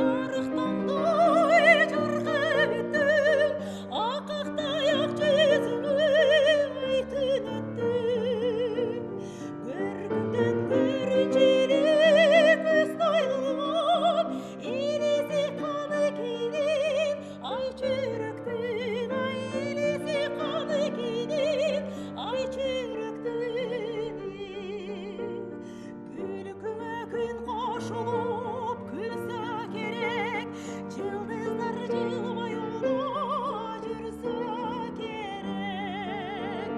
Жарықтандай жарқыраттың, аққақтай ақ жүзіңе айтын еттің. Бір күнден көрінжелік көз тойылған, елесе қаны кейден ай жүректің, елесе қаны кейден ай жүректің. Күлкіңе күн қосылып күлсе керек, жұлдыздар жылмай ұлда жүрсе керек.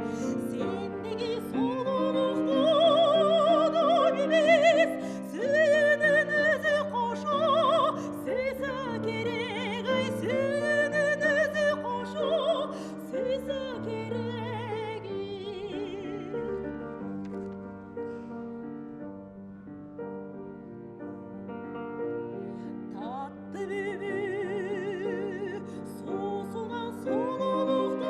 Сендегі сұлулықты адам емес, сүйенің өзі қоша сөзі керек. Ай, сүйенің өзі қоша сөзі керек. Татты бөбе сусыған сұлулықтан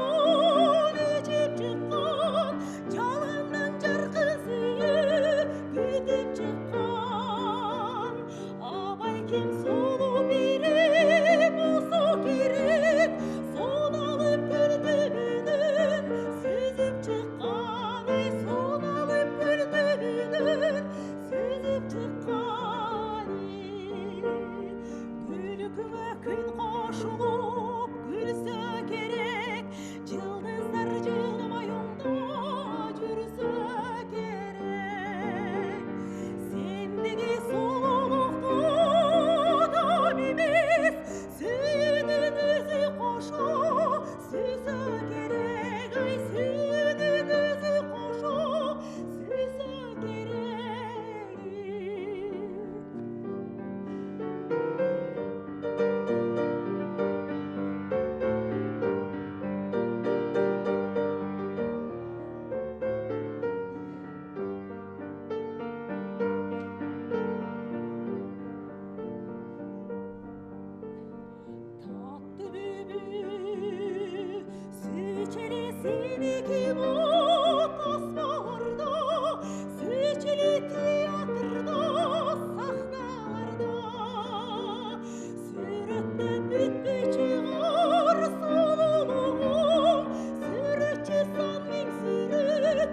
өтеп шыққан, жалыннан жарқын сүйіп күтіп шыққан. Абай кем сұлу бере болса керек, сол алып гүл түбінен сүзіп шыққан. Ай, сол алып гүл түбінен сүзіп шыққан. Күлкіңе күн қосылып күлсе керек, жұлдыздар жылмай ұлда жүрсе керек. Сендегі сұлулықты адам емес, сүйенің өзі қоша сөзі керек. Ай, сүйенің өзі қоша сөзі керек. Tatlı bülbül süçeli seneki bu tasmalarda, süçeli tiyatroda, sahnalarda. Surattan bitmey çıkar sululuğum, suratçı sanming surat,